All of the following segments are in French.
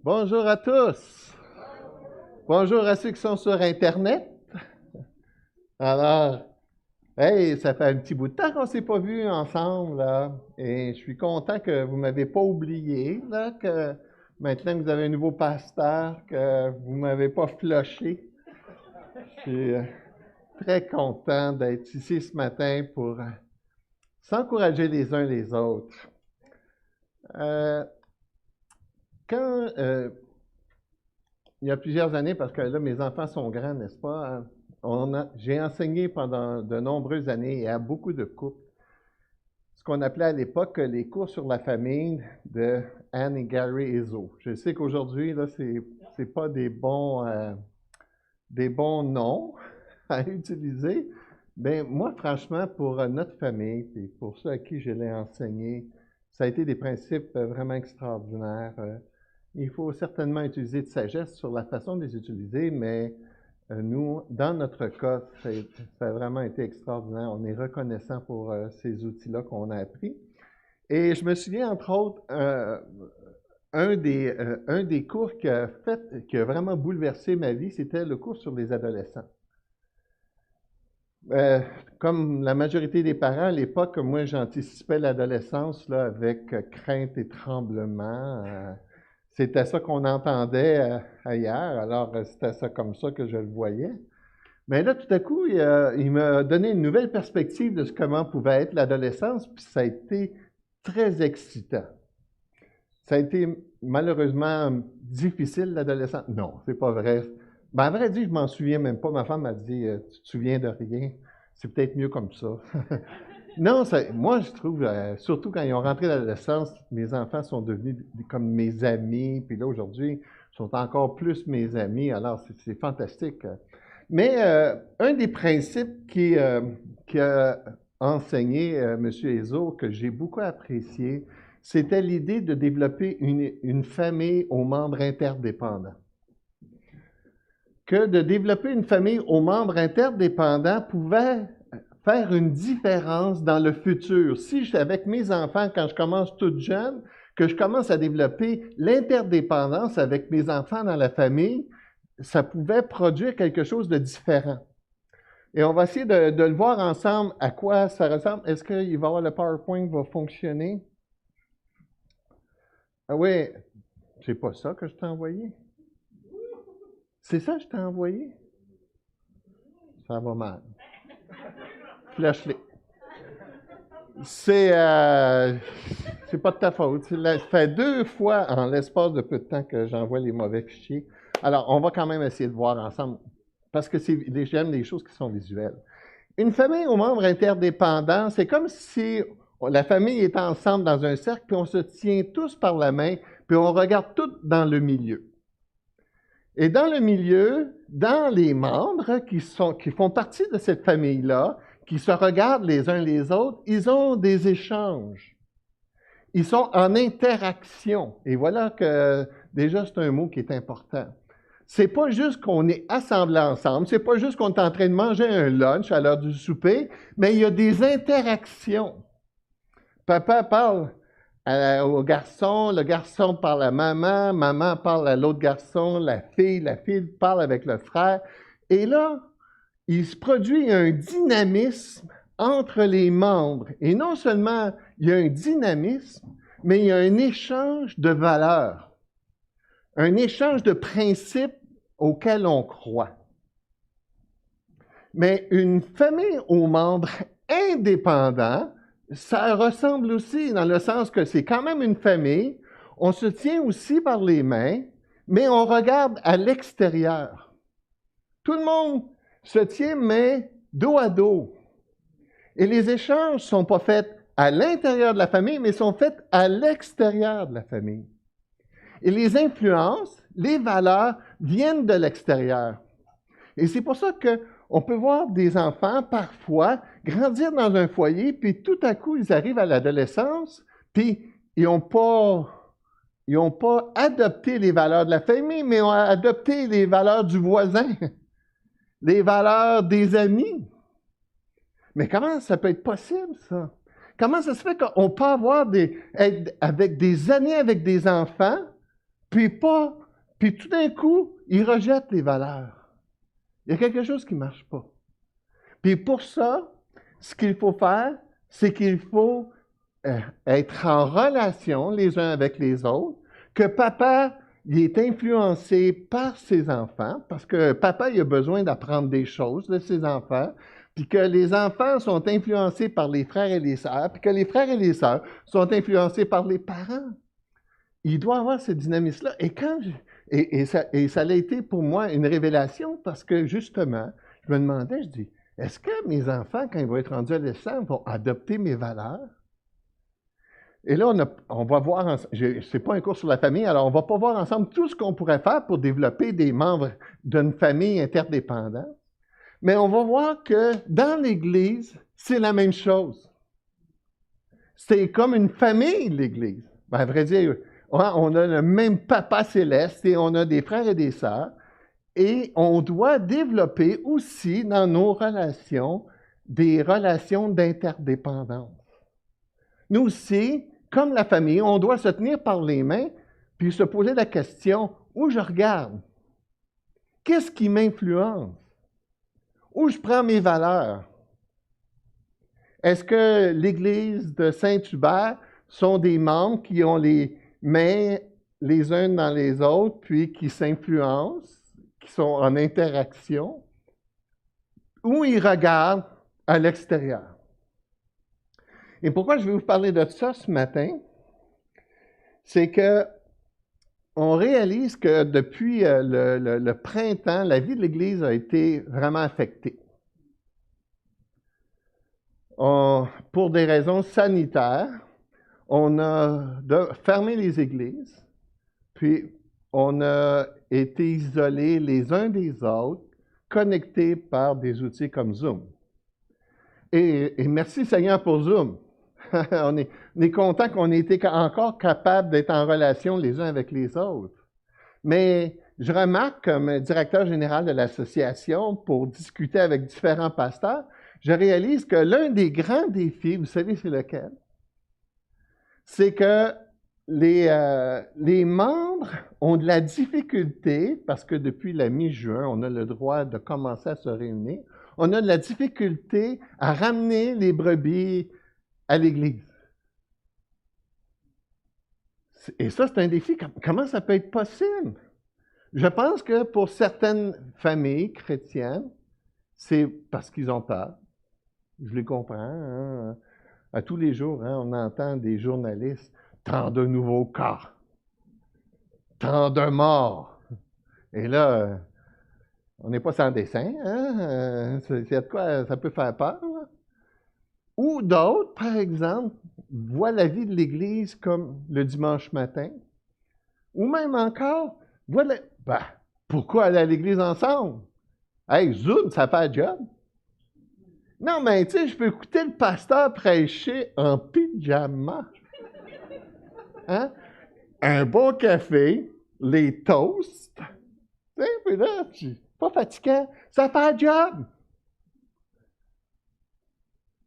Bonjour à tous. Bonjour à ceux qui sont sur Internet. Alors, hey, ça fait un petit bout de temps qu'on ne s'est pas vus ensemble, là. Et je suis content que vous ne m'avez pas oublié, là, que maintenant que vous avez un nouveau pasteur, que vous ne m'avez pas flushé. Je suis très content d'être ici ce matin pour s'encourager les uns les autres. Quand il y a plusieurs années, parce que là, mes enfants sont grands, n'est-ce pas? J'ai enseigné pendant de nombreuses années et à beaucoup de couples ce qu'on appelait à l'époque les cours sur la famille de Anne et Gary Ezo. Je sais qu'aujourd'hui, là, c'est pas des bons noms à utiliser. Ben moi, franchement, pour notre famille et pour ceux à qui je l'ai enseigné, ça a été des principes vraiment extraordinaires. Il faut certainement utiliser de sagesse sur la façon de les utiliser, mais nous, dans notre cas, ça a vraiment été extraordinaire. On est reconnaissant pour ces outils-là qu'on a appris. Et je me souviens, entre autres, un des cours qui a vraiment bouleversé ma vie, c'était le cours sur les adolescents. Comme la majorité des parents à l'époque, moi, j'anticipais l'adolescence là, avec crainte et tremblement. C'était ça qu'on entendait ailleurs, alors c'était ça comme ça que je le voyais. Mais là, tout à coup, il m'a donné une nouvelle perspective de comment pouvait être l'adolescence, puis ça a été très excitant. Ça a été malheureusement difficile, l'adolescence. Non, c'est pas vrai. Ben, à vrai dire, je m'en souviens même pas. Ma femme m'a dit, tu te souviens de rien. C'est peut-être mieux comme ça. Non, moi, je trouve, surtout quand ils ont rentré dans l'adolescence, mes enfants sont devenus comme mes amis. Puis là, aujourd'hui, ils sont encore plus mes amis. Alors, c'est fantastique. Mais un des principes qui a enseigné M. Ezo, que j'ai beaucoup apprécié, c'était l'idée de développer une famille aux membres interdépendants. Que de développer une famille aux membres interdépendants pouvait faire une différence dans le futur. Si, avec mes enfants, quand je commence toute jeune, que je commence à développer l'interdépendance avec mes enfants dans la famille, ça pouvait produire quelque chose de différent. Et on va essayer de le voir ensemble à quoi ça ressemble. Est-ce qu'il va y avoir le PowerPoint qui va fonctionner? Ah oui, c'est pas ça que je t'ai envoyé. C'est ça que je t'ai envoyé? Ça va mal. Flash-les. C'est pas de ta faute. Ça fait 2 fois en l'espace de peu de temps que j'envoie les mauvais fichiers. Alors, on va quand même essayer de voir ensemble, parce que j'aime les choses qui sont visuelles. Une famille aux membres interdépendants, c'est comme si la famille est ensemble dans un cercle, puis on se tient tous par la main, puis on regarde tout dans le milieu. Et dans le milieu, dans les membres qui font partie de cette famille-là, qui se regardent les uns les autres, ils ont des échanges. Ils sont en interaction. Et voilà que déjà, c'est un mot qui est important. C'est pas juste qu'on est assemblés ensemble, c'est pas juste qu'on est en train de manger un lunch à l'heure du souper, mais il y a des interactions. Papa parle au garçon, le garçon parle à maman, maman parle à l'autre garçon, la fille parle avec le frère. Et là, il se produit un dynamisme entre les membres. Et non seulement il y a un dynamisme, mais il y a un échange de valeurs, un échange de principes auxquels on croit. Mais une famille aux membres indépendants, ça ressemble aussi dans le sens que c'est quand même une famille, on se tient aussi par les mains, mais on regarde à l'extérieur. Tout le monde se tient, mais dos à dos. Et les échanges ne sont pas faits à l'intérieur de la famille, mais sont faits à l'extérieur de la famille. Et les influences, les valeurs viennent de l'extérieur. Et c'est pour ça qu'on peut voir des enfants, parfois, grandir dans un foyer, puis tout à coup, ils arrivent à l'adolescence, puis ils n'ont pas adopté les valeurs de la famille, mais ont adopté les valeurs du voisin, les valeurs des amis. Mais comment ça peut être possible, ça? Comment ça se fait qu'on peut être avec des années avec des enfants, Puis tout d'un coup, ils rejettent les valeurs. Il y a quelque chose qui ne marche pas. Puis pour ça, ce qu'il faut faire, c'est qu'il faut être en relation les uns avec les autres, que papa il est influencé par ses enfants, parce que papa il a besoin d'apprendre des choses de ses enfants, puis que les enfants sont influencés par les frères et les sœurs, puis que les frères et les sœurs sont influencés par les parents. Il doit avoir cette dynamisme-là. Et ça a été pour moi une révélation, parce que justement, je me demandais, je dis, est-ce que mes enfants, quand ils vont être rendus adolescents, vont adopter mes valeurs? Et là, on va voir, c'est pas un cours sur la famille, alors on va pas voir ensemble tout ce qu'on pourrait faire pour développer des membres d'une famille interdépendante, mais on va voir que dans l'Église, c'est la même chose. C'est comme une famille, l'Église. Ben, à vrai dire, on a le même Papa céleste et on a des frères et des sœurs, et on doit développer aussi dans nos relations des relations d'interdépendance. Nous aussi, comme la famille, on doit se tenir par les mains puis se poser la question, où je regarde? Qu'est-ce qui m'influence? Où je prends mes valeurs? Est-ce que l'Église de Saint-Hubert sont des membres qui ont les mains les uns dans les autres, puis qui s'influencent, qui sont en interaction? Ou ils regardent à l'extérieur? Et pourquoi je vais vous parler de ça ce matin? C'est que on réalise que depuis le printemps, la vie de l'Église a été vraiment affectée. Pour des raisons sanitaires, on a fermé les églises, puis on a été isolés les uns des autres, connectés par des outils comme Zoom. Et merci Seigneur pour Zoom. on est content qu'on ait été encore capable d'être en relation les uns avec les autres. Mais je remarque, comme directeur général de l'association, pour discuter avec différents pasteurs, je réalise que l'un des grands défis, vous savez c'est lequel? C'est que les membres ont de la difficulté, parce que depuis la mi-juin, on a le droit de commencer à se réunir, on a de la difficulté à ramener les brebis à l'Église. Et ça, c'est un défi. Comment ça peut être possible? Je pense que pour certaines familles chrétiennes, c'est parce qu'ils ont peur. Je les comprends. Hein? À tous les jours, hein, on entend des journalistes, tant de nouveaux cas, tant de morts. Et là, on n'est pas sans dessin. Hein? C'est de quoi ça peut faire peur. Là? Ou d'autres, par exemple, voient la vie de l'Église comme le dimanche matin. Ou même encore, voient pourquoi aller à l'Église ensemble? Hey, Zoom, ça fait un job. Non, mais tu sais, je peux écouter le pasteur prêcher en pyjama. Hein? Un bon café, les toasts. Tu sais, puis là, pas fatigant. Ça fait un job.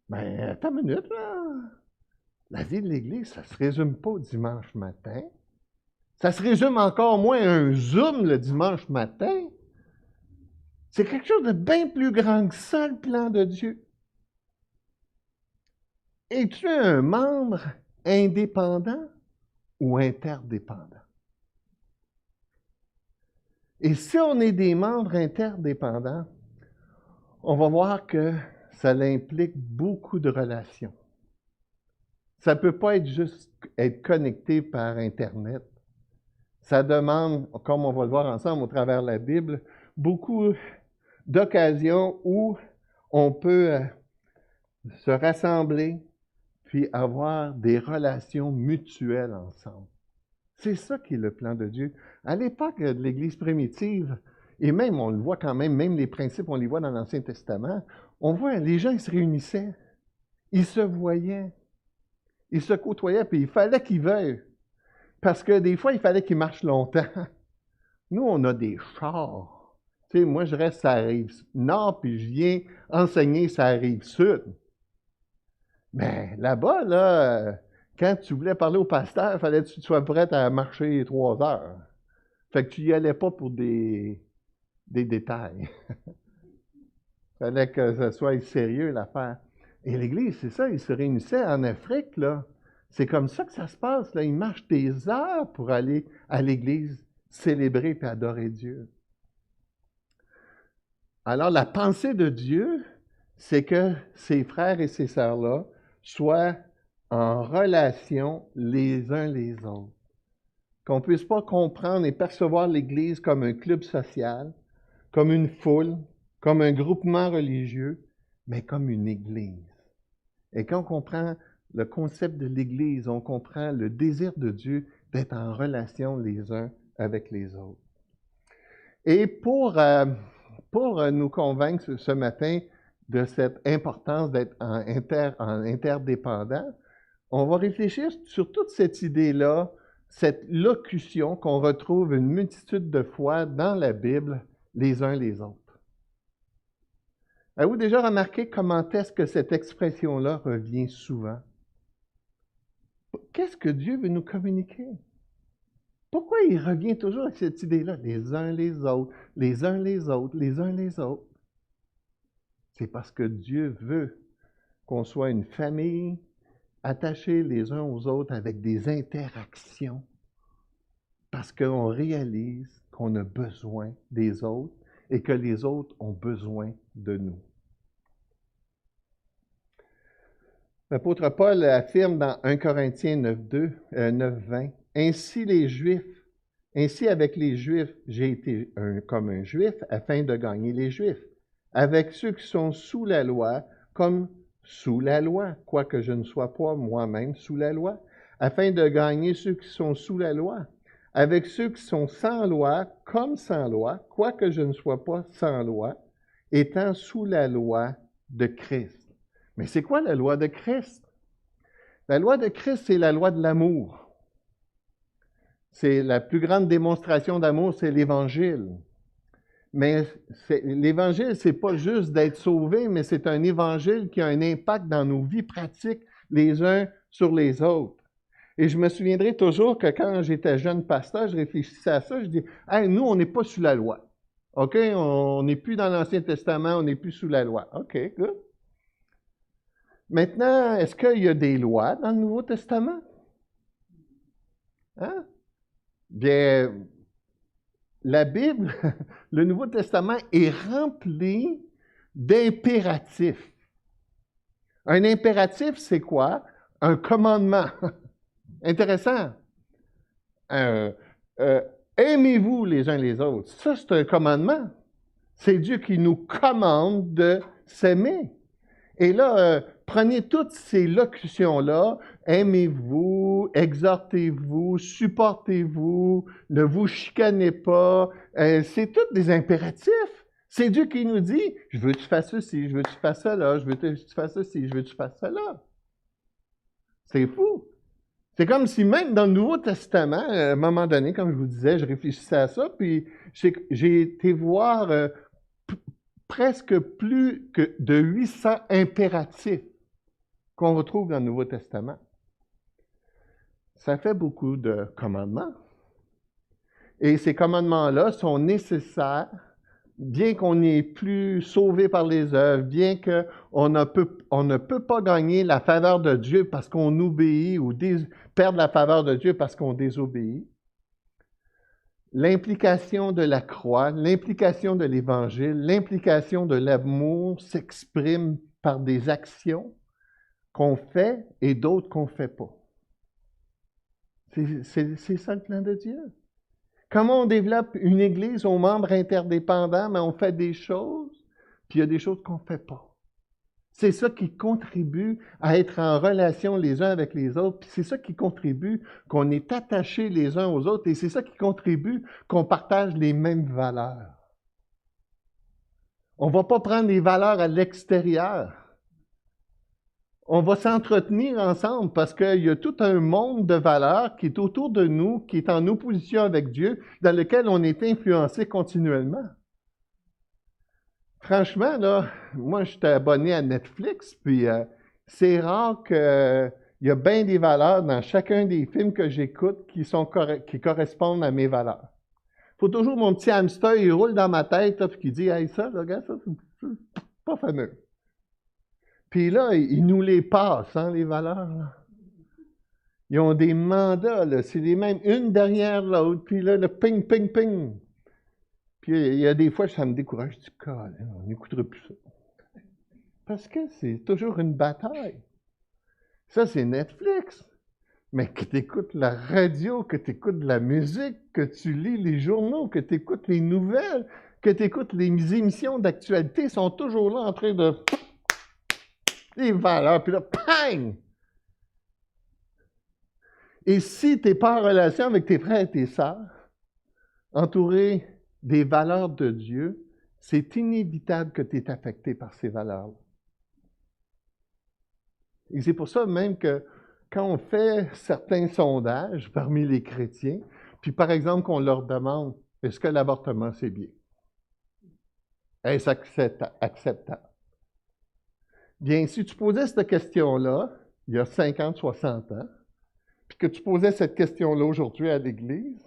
Ben, attends une minute, là. La vie de l'Église, ça ne se résume pas au dimanche matin. Ça se résume encore moins à un Zoom le dimanche matin. C'est quelque chose de bien plus grand que ça, le plan de Dieu. Es-tu un membre indépendant ou interdépendant? Et si on est des membres interdépendants, on va voir que ça implique beaucoup de relations. Ça ne peut pas être juste être connecté par Internet. Ça demande, comme on va le voir ensemble au travers de la Bible, beaucoup d'occasions où on peut se rassembler puis avoir des relations mutuelles ensemble. C'est ça qui est le plan de Dieu. À l'époque de l'Église primitive, et même, on le voit quand même les principes, on les voit dans l'Ancien Testament, on voit, les gens, ils se réunissaient, ils se voyaient, ils se côtoyaient, puis il fallait qu'ils veuillent. Parce que des fois, il fallait qu'ils marchent longtemps. Nous, on a des chars. Tu sais, moi, je reste à la rive nord, puis je viens enseigner sur la rive sud. Mais là-bas, là, quand tu voulais parler au pasteur, il fallait que tu sois prêt à marcher 3 heures. Fait que tu n'y allais pas pour des détails. Il fallait que ça soit sérieux, l'affaire. Et l'Église, c'est ça, ils se réunissaient en Afrique, là. C'est comme ça que ça se passe, là. Ils marchent des heures pour aller à l'Église célébrer et adorer Dieu. Alors, la pensée de Dieu, c'est que ces frères et ces sœurs-là soient en relation les uns les autres. Qu'on ne puisse pas comprendre et percevoir l'Église comme un club social, comme une foule, comme un groupement religieux, mais comme une Église. Et quand on comprend le concept de l'Église, on comprend le désir de Dieu d'être en relation les uns avec les autres. Et pour nous convaincre ce matin de cette importance d'être en interdépendant, on va réfléchir sur toute cette idée-là, cette locution qu'on retrouve une multitude de fois dans la Bible, les uns les autres. Avez-vous déjà remarqué comment est-ce que cette expression-là revient souvent? Qu'est-ce que Dieu veut nous communiquer? Pourquoi il revient toujours à cette idée-là, les uns les autres, les uns les autres, les uns les autres? C'est parce que Dieu veut qu'on soit une famille attachés les uns aux autres avec des interactions, parce qu'on réalise qu'on a besoin des autres et que les autres ont besoin de nous. L'apôtre Paul affirme dans 1 Corinthiens 9:20, Ainsi avec les Juifs, j'ai été comme un Juif afin de gagner les Juifs. Avec ceux qui sont sous la loi, comme sous la loi, quoique je ne sois pas moi-même sous la loi, afin de gagner ceux qui sont sous la loi. Avec ceux qui sont sans loi, comme sans loi, quoique je ne sois pas sans loi, étant sous la loi de Christ. Mais c'est quoi la loi de Christ? La loi de Christ, c'est la loi de l'amour. C'est la plus grande démonstration d'amour, c'est l'Évangile. Mais l'Évangile, c'est pas juste d'être sauvé, mais c'est un Évangile qui a un impact dans nos vies pratiques les uns sur les autres. Et je me souviendrai toujours que quand j'étais jeune pasteur, je réfléchissais à ça, je dis, hey, nous, on n'est pas sous la loi. OK? On n'est plus dans l'Ancien Testament, on n'est plus sous la loi. OK, good. Maintenant, est-ce qu'il y a des lois dans le Nouveau Testament? Hein? Bien, la Bible, le Nouveau Testament est rempli d'impératifs. Un impératif, c'est quoi? Un commandement. Intéressant. Aimez-vous les uns les autres. Ça, c'est un commandement. C'est Dieu qui nous commande de s'aimer. Et là, prenez toutes ces locutions-là, aimez-vous, exhortez-vous, supportez-vous, ne vous chicanez pas, c'est tous des impératifs. C'est Dieu qui nous dit, je veux que tu fasses ceci, je veux que tu fasses cela, je veux que tu fasses ceci, je veux que tu fasses cela. C'est fou. C'est comme si même dans le Nouveau Testament, à un moment donné, comme je vous disais, je réfléchissais à ça, puis j'ai été voir presque plus que de 800 impératifs qu'on retrouve dans le Nouveau Testament. Ça fait beaucoup de commandements. Et ces commandements-là sont nécessaires, bien qu'on n'est plus sauvé par les œuvres, bien qu'on ne peut pas gagner la faveur de Dieu parce qu'on obéit ou perdre la faveur de Dieu parce qu'on désobéit. L'implication de la croix, l'implication de l'Évangile, l'implication de l'amour s'exprime par des actions qu'on fait et d'autres qu'on ne fait pas. C'est ça le plan de Dieu. Comment on développe une Église aux membres interdépendants, mais on fait des choses, puis il y a des choses qu'on ne fait pas. C'est ça qui contribue à être en relation les uns avec les autres, puis c'est ça qui contribue qu'on est attachés les uns aux autres, et c'est ça qui contribue qu'on partage les mêmes valeurs. On ne va pas prendre les valeurs à l'extérieur. On va s'entretenir ensemble parce qu'il y a tout un monde de valeurs qui est autour de nous, qui est en opposition avec Dieu, dans lequel on est influencé continuellement. Franchement, là, moi, je suis abonné à Netflix, puis c'est rare qu'il y a bien des valeurs dans chacun des films que j'écoute qui correspondent à mes valeurs. faut toujours mon petit hamster, il roule dans ma tête, là, puis qui dit, hey, ça, là, regarde, ça, c'est pas fameux. Puis là, il nous les passe, hein, les valeurs, là. Ils ont des mandats, là, c'est les mêmes, une derrière l'autre, puis là, le ping, ping, ping. Puis il y a des fois, ça me décourage, je dis, on n'écoutera plus ça. Parce que c'est toujours une bataille. Ça, c'est Netflix. Mais que tu écoutes la radio, que tu écoutes la musique, que tu lis les journaux, que tu écoutes les nouvelles, que tu écoutes les émissions d'actualité, sont toujours là en train de... Les valeurs, puis là, pang! Et si tu n'es pas en relation avec tes frères et tes sœurs, entouré des valeurs de Dieu, c'est inévitable que tu es affecté par ces valeurs-là. Et c'est pour ça même que quand on fait certains sondages parmi les chrétiens, puis par exemple qu'on leur demande, est-ce que l'avortement c'est bien? Est-ce acceptable? Bien, si tu posais cette question-là, il y a 50, 60 ans, puis que tu posais cette question-là aujourd'hui à l'Église,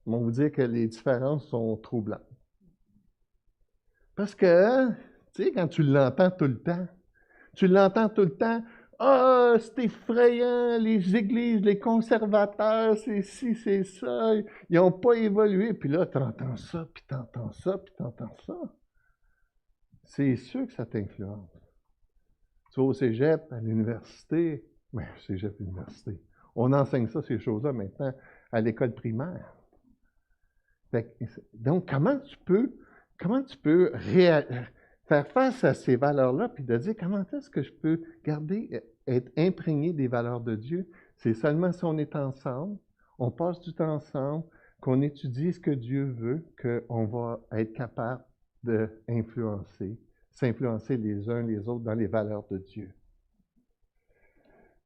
on va vous dire que les différences sont troublantes. Parce que, tu sais, quand tu l'entends tout le temps, ah, c'est effrayant, les églises, les conservateurs, c'est ci, c'est ça, ils n'ont pas évolué. Puis là, tu entends ça, puis tu entends ça, puis tu entends ça. C'est sûr que ça t'influence. Tu vas au cégep, à l'université, mais cégep, l'université. On enseigne ça, ces choses-là, maintenant, à l'école primaire. Donc, comment tu peux faire face à ces valeurs-là, puis de dire comment est-ce que je peux être imprégné des valeurs de Dieu? C'est seulement si on est ensemble, on passe du temps ensemble, qu'on étudie ce que Dieu veut, qu'on va être capable s'influencer les uns les autres dans les valeurs de Dieu.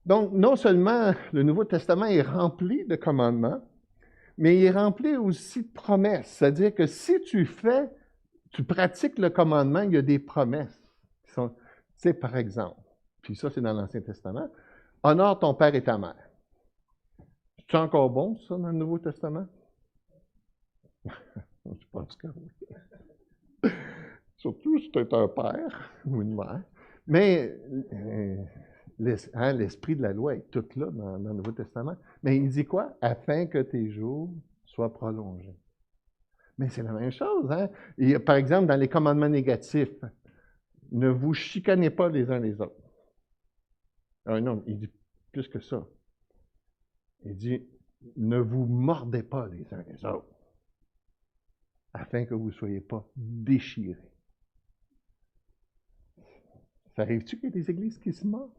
Donc, non seulement le Nouveau Testament est rempli de commandements, mais il est rempli aussi de promesses. C'est-à-dire que si tu pratiques le commandement, il y a des promesses. Qui sont, tu sais, par exemple, puis ça, c'est dans l'Ancien Testament, honore ton père et ta mère. C'est encore bon, ça, dans le Nouveau Testament? Je pense que oui. Surtout si tu es un père ou une mère. Mais l'esprit de la loi est tout là dans le Nouveau Testament. Mais il dit quoi? Afin que tes jours soient prolongés. Mais c'est la même chose, hein? Et, par exemple, dans les commandements négatifs, ne vous chicanez pas les uns les autres. Ah non, il dit plus que ça. Il dit, ne vous mordez pas les uns les autres, afin que vous ne soyez pas déchirés. Ça arrive-tu qu'il y ait des églises qui se mordent?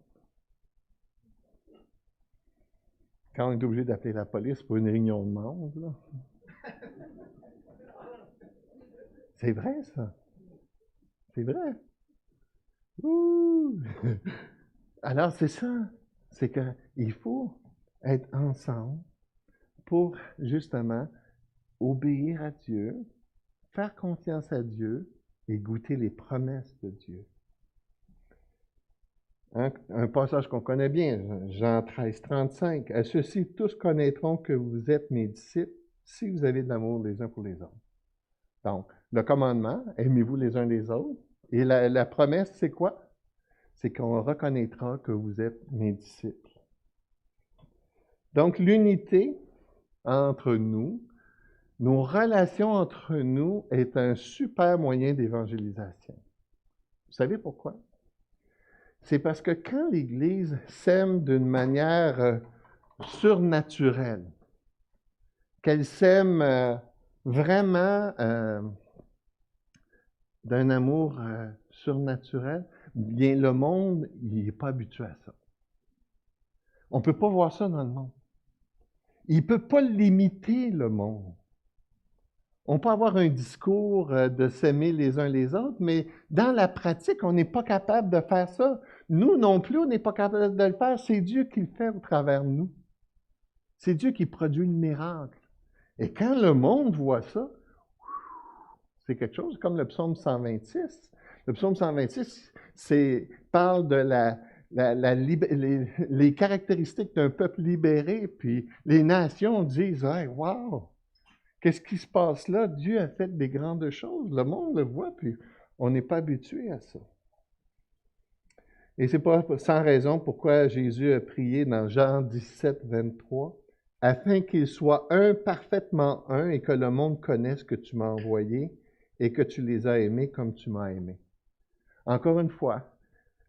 Quand on est obligé d'appeler la police pour une réunion de membres, là. C'est vrai, ça. C'est vrai. Ouh! Alors, c'est ça. C'est qu'il faut être ensemble pour, justement, obéir à Dieu, faire confiance à Dieu et goûter les promesses de Dieu. Un passage qu'on connaît bien, Jean 13, 35. « À ceux-ci, tous connaîtront que vous êtes mes disciples si vous avez de l'amour les uns pour les autres. » Donc, le commandement, aimez-vous les uns les autres. Et la promesse, c'est quoi? C'est qu'on reconnaîtra que vous êtes mes disciples. Donc, l'unité entre nous, nos relations entre nous est un super moyen d'évangélisation. Vous savez pourquoi? C'est parce que quand l'Église s'aime d'une manière surnaturelle, qu'elle s'aime vraiment d'un amour surnaturel, bien le monde, il n'est pas habitué à ça. On ne peut pas voir ça dans le monde. Il ne peut pas l'imiter, le monde. On peut avoir un discours de s'aimer les uns les autres, mais dans la pratique, on n'est pas capable de faire ça. Nous non plus, on n'est pas capable de le faire. C'est Dieu qui le fait au travers de nous. C'est Dieu qui produit le miracle. Et quand le monde voit ça, c'est quelque chose comme le psaume 126. Le psaume 126 parle de les caractéristiques d'un peuple libéré, puis les nations disent « Hey, wow! Qu'est-ce qui se passe là? Dieu a fait des grandes choses. Le monde le voit, puis on n'est pas habitué à ça. Et c'est pas sans raison pourquoi Jésus a prié dans Jean 17, 23, afin qu'il soit un, parfaitement un, et que le monde connaisse que tu m'as envoyé et que tu les as aimés comme tu m'as aimé. Encore une fois,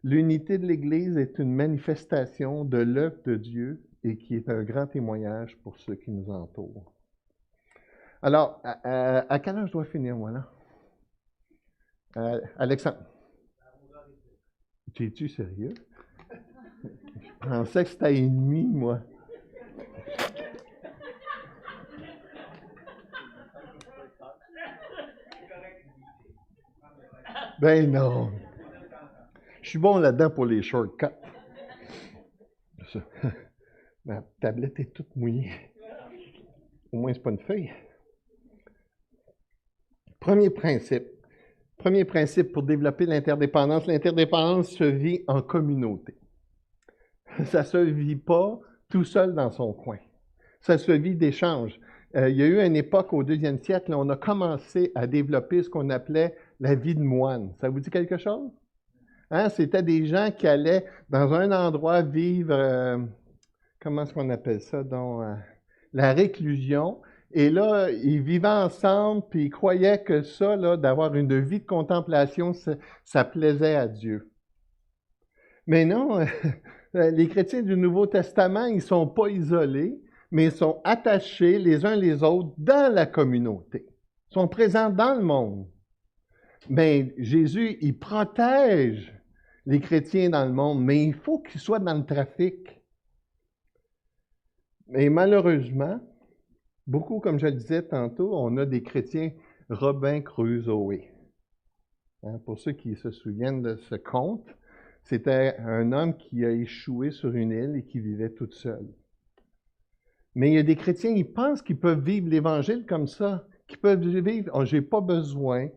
l'unité de l'Église est une manifestation de l'œuvre de Dieu et qui est un grand témoignage pour ceux qui nous entourent. Alors, à quelle heure je dois finir, moi, là? Alexandre. Es-tu sérieux? Je pensais que c'était à 1h30, moi. Ben non. Je suis bon là-dedans pour les shortcuts. Ma tablette est toute mouillée. Au moins, c'est pas une feuille. Premier principe. Premier principe pour développer l'interdépendance. L'interdépendance se vit en communauté. Ça ne se vit pas tout seul dans son coin. Ça se vit d'échanges. Il y a eu une époque au 2e siècle, on a commencé à développer ce qu'on appelait la vie de moine. Ça vous dit quelque chose? Hein? C'était des gens qui allaient dans un endroit vivre, comment est-ce qu'on appelle ça? Donc, la réclusion. Et là, ils vivaient ensemble, puis ils croyaient que ça, là, d'avoir une vie de contemplation, ça plaisait à Dieu. Mais non, les chrétiens du Nouveau Testament, ils ne sont pas isolés, mais ils sont attachés les uns les autres dans la communauté. Ils sont présents dans le monde. Mais Jésus, il protège les chrétiens dans le monde, mais il faut qu'ils soient dans le trafic. Et malheureusement, beaucoup, comme je le disais tantôt, on a des chrétiens Robin Crusoe. Hein, pour ceux qui se souviennent de ce conte, c'était un homme qui a échoué sur une île et qui vivait tout seul. Mais il y a des chrétiens, ils pensent qu'ils peuvent vivre l'Évangile comme ça, qu'ils peuvent vivre, oh, j'ai pas besoin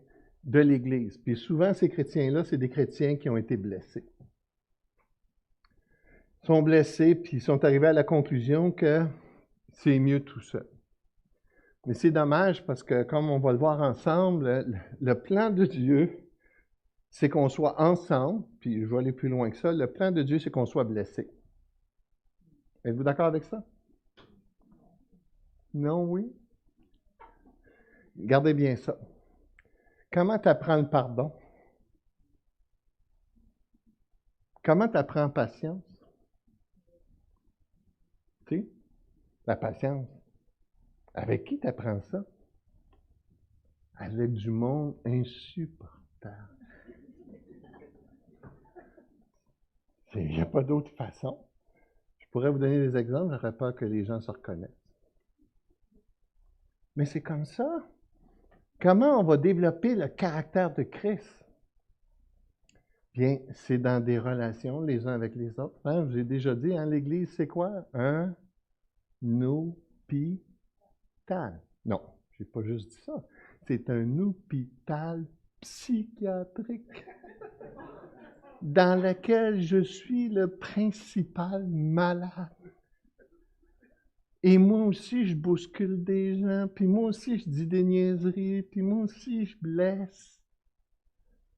de l'Église. Puis souvent, ces chrétiens-là, c'est des chrétiens qui ont été blessés. Ils sont blessés, puis ils sont arrivés à la conclusion que c'est mieux tout seul. Mais c'est dommage parce que, comme on va le voir ensemble, le plan de Dieu, c'est qu'on soit ensemble, puis je vais aller plus loin que ça, le plan de Dieu, c'est qu'on soit blessé. Êtes-vous d'accord avec ça? Non, oui? Gardez bien ça. Comment tu apprends le pardon? Comment tu apprends patience? Tu sais, la patience. Avec qui tu apprends ça? Avec du monde insupportable. Il n'y a pas d'autre façon. Je pourrais vous donner des exemples, j'aurais peur que les gens se reconnaissent. Mais c'est comme ça. Comment on va développer le caractère de Christ? Bien, c'est dans des relations les uns avec les autres. Hein? Je vous ai déjà dit, hein, l'Église, c'est quoi? Un hôpital. Non, je n'ai pas juste dit ça. C'est un hôpital psychiatrique dans lequel je suis le principal malade. Et moi aussi, je bouscule des gens, puis moi aussi, je dis des niaiseries, puis moi aussi, je blesse.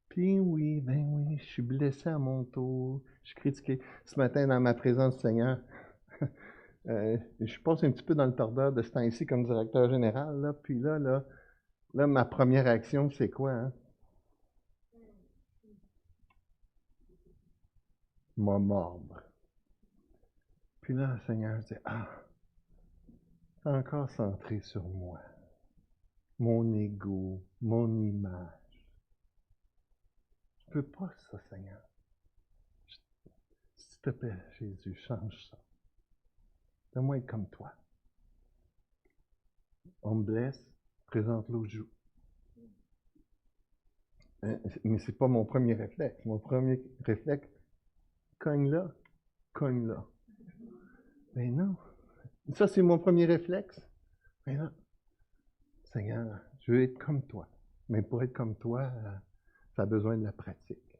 Puis oui, ben oui, je suis blessé à mon tour. Je suis critiqué. Ce matin, dans ma présence du Seigneur, je passe un petit peu dans le tordeur de ce temps-ci comme directeur général, là, puis là, ma première action, c'est quoi, hein? M'a mordre. Puis là, le Seigneur dit, c'est encore centré sur moi. Mon ego, mon image. Je peux pas ça, Seigneur. S'il te plaît, Jésus, change ça. Donne-moi être comme toi. On me blesse, présente l'autre joue. Mais c'est pas mon premier réflexe. Mon premier réflexe, cogne là, cogne là. Mais non. Ça, c'est mon premier réflexe. Mais non. Seigneur, je veux être comme toi. Mais pour être comme toi, ça a besoin de la pratique.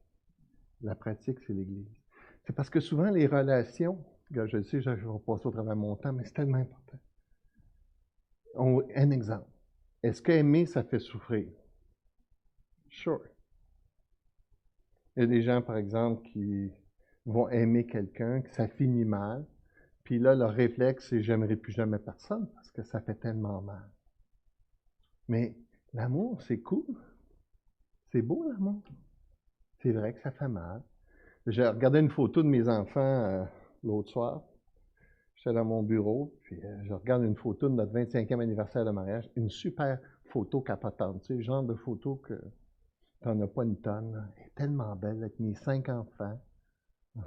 La pratique, c'est l'Église. C'est parce que souvent, les relations, je le sais, je vais passer au travers de mon temps, mais c'est tellement important. Un exemple. Est-ce qu'aimer, ça fait souffrir? Sure. Il y a des gens, par exemple, qui vont aimer quelqu'un, que ça finit mal, puis là, leur réflexe, c'est j'aimerai plus jamais personne parce que ça fait tellement mal. Mais l'amour, c'est cool. C'est beau, l'amour. C'est vrai que ça fait mal. J'ai regardé une photo de mes enfants l'autre soir. J'étais dans mon bureau, puis je regarde une photo de notre 25e anniversaire de mariage. Une super photo capotante. Tu sais, le genre de photo que tu n'en as pas une tonne. Là. Elle est tellement belle avec mes 5 enfants.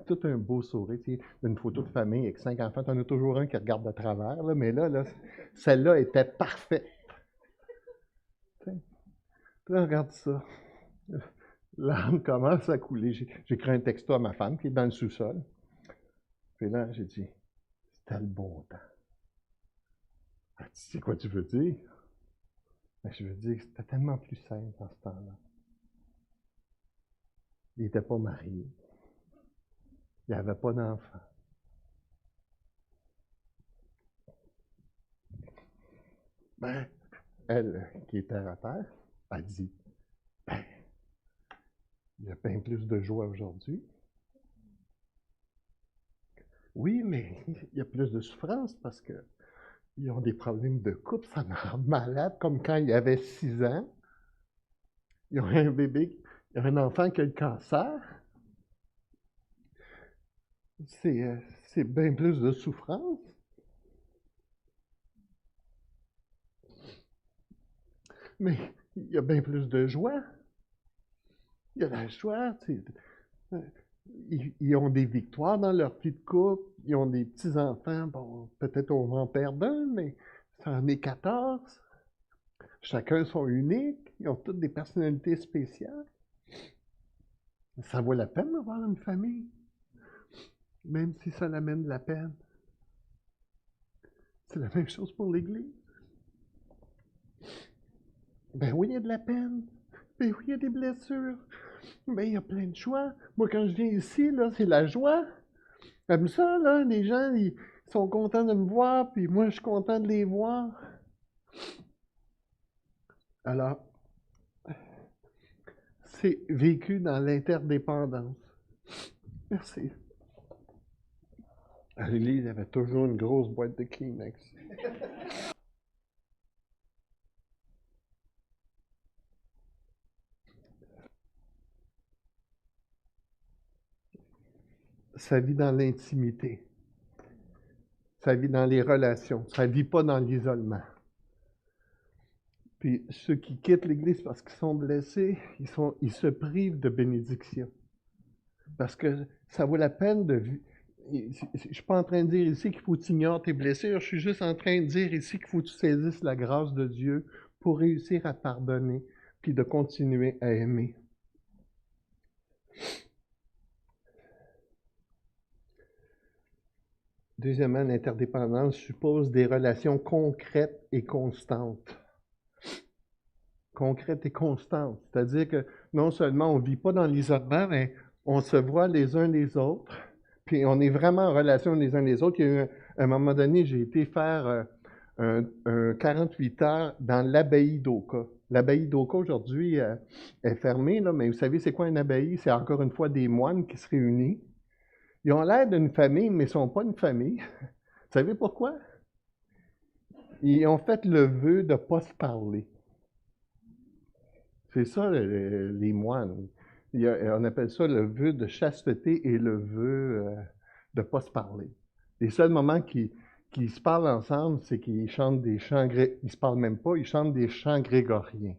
Tout un beau sourire. Tu sais, une photo de famille avec 5 enfants. Tu en as toujours un qui regarde de travers. Là, mais là celle-là était parfaite. Tu sais, là, regarde ça. L'âme commence à couler. J'ai écrit un texto à ma femme qui est dans le sous-sol. Puis là, j'ai dit, c'était le bon temps. Elle dit, c'est quoi tu veux dire? Ben, je veux dire que c'était tellement plus simple dans ce temps-là. Il n'était pas marié. Il n'avait pas d'enfant. Ben, elle, qui est terre à terre, a dit, ben, il y a bien plus de joie aujourd'hui. Oui, mais il y a plus de souffrance parce qu'ils ont des problèmes de couple, ça me rend malade, comme quand il y avait 6 ans. Ils ont un bébé, il y a un enfant qui a le cancer. C'est bien plus de souffrance. Mais il y a bien plus de joie. Il y a la joie. Ils ont des victoires dans leur vie de couple. Ils ont des petits-enfants. Bon, peut-être on en perd un, mais ça en est 14. Chacun sont uniques. Ils ont toutes des personnalités spéciales. Ça vaut la peine d'avoir une famille, même si ça l'amène de la peine. C'est la même chose pour l'Église. Ben oui, il y a de la peine. Ben oui, il y a des blessures. Ben il y a plein de joie. Moi, quand je viens ici, là, c'est la joie. Comme ça, là, les gens, ils sont contents de me voir, puis moi, je suis content de les voir. Alors, c'est vécu dans l'interdépendance. Merci. À l'église, il y avait toujours une grosse boîte de Kleenex. Ça vit dans l'intimité. Ça vit dans les relations. Ça vit pas dans l'isolement. Puis ceux qui quittent l'Église parce qu'ils sont blessés, ils se privent de bénédiction. Parce que ça vaut la peine de... Je ne suis pas en train de dire ici qu'il faut que tu ignores tes blessures, je suis juste en train de dire ici qu'il faut que tu saisisses la grâce de Dieu pour réussir à pardonner, puis de continuer à aimer. Deuxièmement, l'interdépendance suppose des relations concrètes et constantes. Concrètes et constantes. C'est-à-dire que non seulement on ne vit pas dans l'isolement, mais on se voit les uns les autres, puis on est vraiment en relation les uns les autres. Il y a eu un moment donné, j'ai été faire un 48 heures dans l'abbaye d'Oka. L'abbaye d'Oka, aujourd'hui, est fermée, là, mais vous savez, c'est quoi une abbaye? C'est encore une fois des moines qui se réunissent. Ils ont l'air d'une famille, mais ils ne sont pas une famille. Vous savez pourquoi? Ils ont fait le vœu de ne pas se parler. C'est ça, les moines. On appelle ça le vœu de chasteté et le vœu de ne pas se parler. Les seuls moments qui se parlent ensemble, c'est qu'ils chantent des chants ils ne se parlent même pas, ils chantent des chants grégoriens.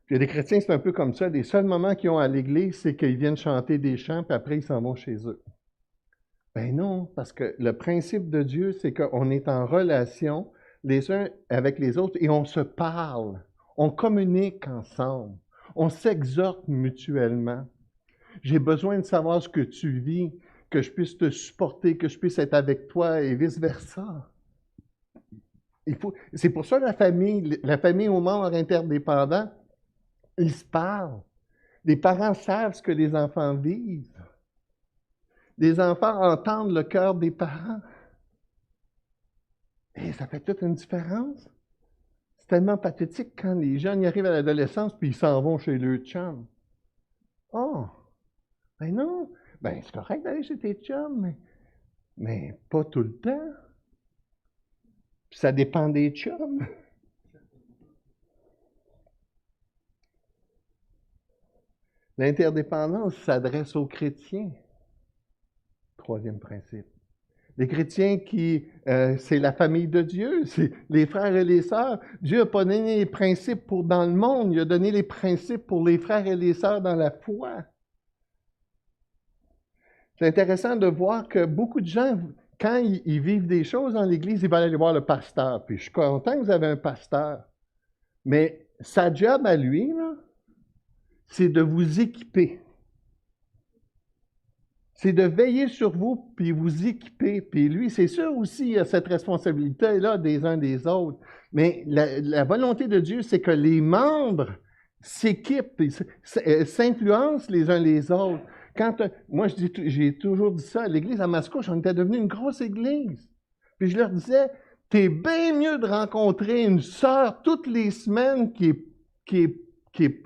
Puis il y a des chrétiens, c'est un peu comme ça. Les seuls moments qu'ils ont à l'église, c'est qu'ils viennent chanter des chants, puis après, ils s'en vont chez eux. Ben non, parce que le principe de Dieu, c'est qu'on est en relation les uns avec les autres et on se parle, on communique ensemble, on s'exhorte mutuellement. J'ai besoin de savoir ce que tu vis, que je puisse te supporter, que je puisse être avec toi et vice-versa. C'est pour ça la famille aux membres interdépendants, ils se parlent. Les parents savent ce que les enfants vivent. Les enfants entendent le cœur des parents. Et ça fait toute une différence. C'est tellement pathétique quand les jeunes y arrivent à l'adolescence puis ils s'en vont chez le chum. Oh, ben non, ben c'est correct d'aller chez tes chums, mais pas tout le temps. Puis ça dépend des chums. L'interdépendance s'adresse aux chrétiens. Troisième principe. Les chrétiens c'est la famille de Dieu, c'est les frères et les sœurs. Dieu n'a pas donné les principes pour dans le monde, il a donné les principes pour les frères et les sœurs dans la foi. C'est intéressant de voir que beaucoup de gens, quand ils vivent des choses dans l'Église, ils veulent aller voir le pasteur. Puis je suis content que vous avez un pasteur. Mais sa job à lui, là, c'est de vous équiper. C'est de veiller sur vous, puis vous équiper. Puis lui, c'est sûr aussi, il a cette responsabilité-là des uns des autres. Mais la volonté de Dieu, c'est que les membres s'équipent, s'influencent les uns les autres. Moi, j'ai toujours dit ça, à l'église à Mascouche, on était devenu une grosse église. Puis je leur disais, t'es bien mieux de rencontrer une sœur toutes les semaines qui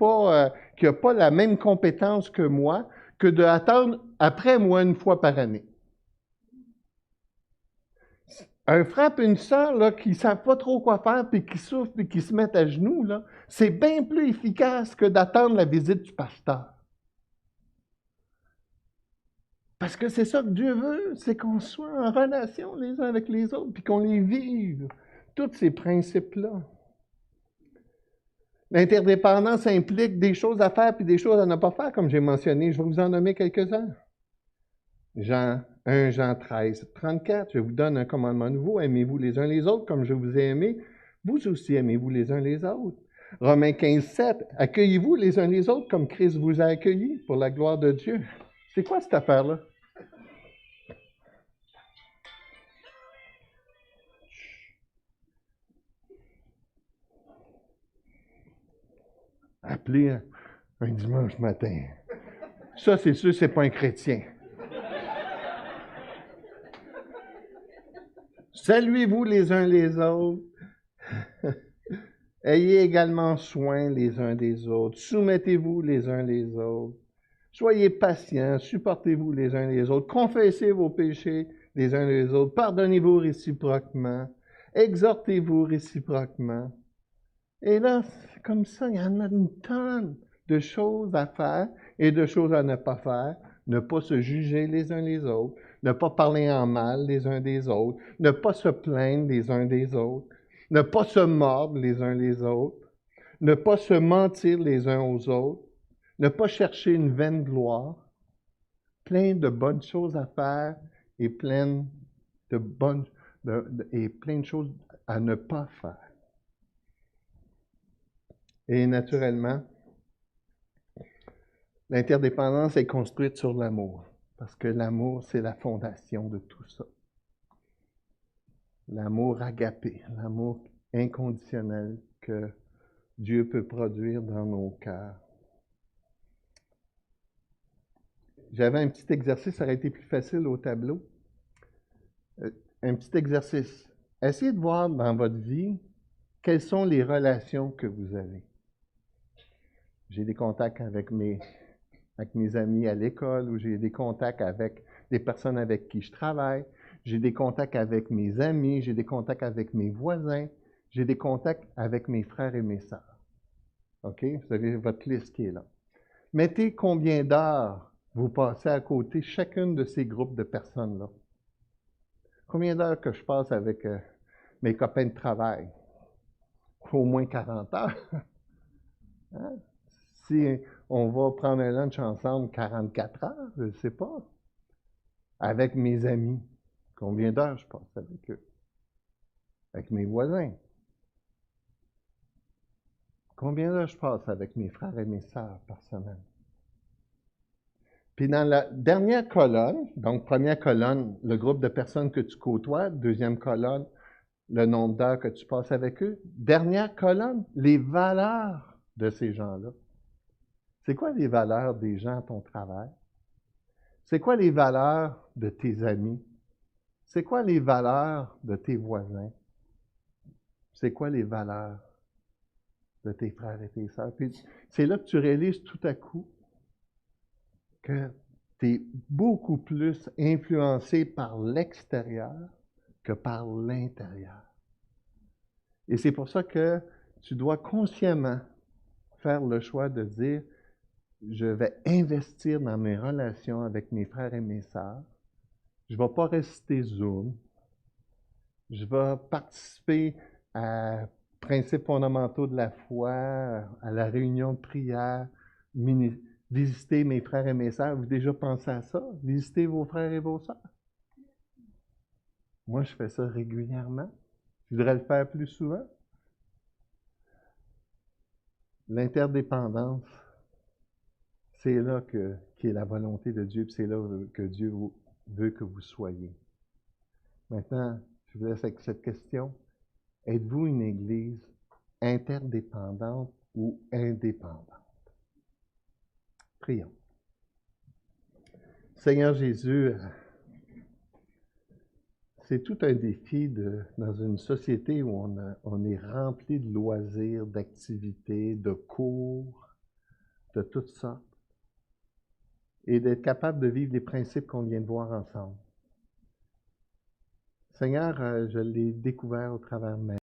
a pas la même compétence que moi, que d'attendre après moi une fois par année. Un frère et une sœur là, qui ne savent pas trop quoi faire, puis qui souffrent, puis qui se mettent à genoux, là, c'est bien plus efficace que d'attendre la visite du pasteur. Parce que c'est ça que Dieu veut, c'est qu'on soit en relation les uns avec les autres, puis qu'on les vive. Tous ces principes-là. L'interdépendance implique des choses à faire puis des choses à ne pas faire, comme j'ai mentionné. Je vais vous en nommer quelques-uns. 1 Jean 13, 34, je vous donne un commandement nouveau, aimez-vous les uns les autres comme je vous ai aimé, vous aussi aimez-vous les uns les autres. Romains 15, 7, accueillez-vous les uns les autres comme Christ vous a accueillis pour la gloire de Dieu. C'est quoi cette affaire-là? Appelez un dimanche matin. Ça, c'est sûr, c'est pas un chrétien. Saluez-vous les uns les autres. Ayez également soin les uns des autres. Soumettez-vous les uns les autres. Soyez patients, supportez-vous les uns les autres. Confessez vos péchés les uns les autres. Pardonnez-vous réciproquement. Exhortez-vous réciproquement. Et là, c'est comme ça, il y en a une tonne de choses à faire et de choses à ne pas faire. Ne pas se juger les uns les autres, ne pas parler en mal les uns des autres, ne pas se plaindre les uns des autres, ne pas se mordre les uns les autres, ne pas se mentir les uns aux autres, ne pas chercher une vaine gloire. Plein de bonnes choses à faire et plein de choses à ne pas faire. Et naturellement, l'interdépendance est construite sur l'amour, parce que l'amour, c'est la fondation de tout ça. L'amour agapé, l'amour inconditionnel que Dieu peut produire dans nos cœurs. J'avais un petit exercice, ça aurait été plus facile au tableau. Un petit exercice. Essayez de voir dans votre vie quelles sont les relations que vous avez. J'ai des contacts avec mes amis à l'école, ou j'ai des contacts avec des personnes avec qui je travaille, j'ai des contacts avec mes amis, j'ai des contacts avec mes voisins, j'ai des contacts avec mes frères et mes sœurs. OK? Vous avez votre liste qui est là. Mettez combien d'heures vous passez à côté chacune de ces groupes de personnes-là. Combien d'heures que je passe avec mes copains de travail? Au moins 40 heures. Hein? Si on va prendre un lunch ensemble 44 heures, je ne sais pas. Avec mes amis, combien d'heures je passe avec eux? Avec mes voisins. Combien d'heures je passe avec mes frères et mes sœurs par semaine? Puis dans la dernière colonne, donc première colonne, le groupe de personnes que tu côtoies, deuxième colonne, le nombre d'heures que tu passes avec eux, dernière colonne, les valeurs de ces gens-là. C'est quoi les valeurs des gens à ton travail? C'est quoi les valeurs de tes amis? C'est quoi les valeurs de tes voisins? C'est quoi les valeurs de tes frères et tes sœurs. Puis c'est là que tu réalises tout à coup que tu es beaucoup plus influencé par l'extérieur que par l'intérieur. Et c'est pour ça que tu dois consciemment faire le choix de dire, je vais investir dans mes relations avec mes frères et mes sœurs. Je ne vais pas rester Zoom. Je vais participer à principes fondamentaux de la foi, à la réunion de prière, visiter mes frères et mes sœurs. Vous avez déjà pensé à ça? Visiter vos frères et vos sœurs? Moi, je fais ça régulièrement. Je voudrais le faire plus souvent. L'interdépendance, c'est là qui est la volonté de Dieu, puis c'est là que Dieu veut que vous soyez. Maintenant, je vous laisse avec cette question. Êtes-vous une Église interdépendante ou indépendante? Prions. Seigneur Jésus, c'est tout un défi dans une société où on est rempli de loisirs, d'activités, de cours, de toutes sortes, et d'être capable de vivre les principes qu'on vient de voir ensemble. Seigneur, je l'ai découvert au travers de ma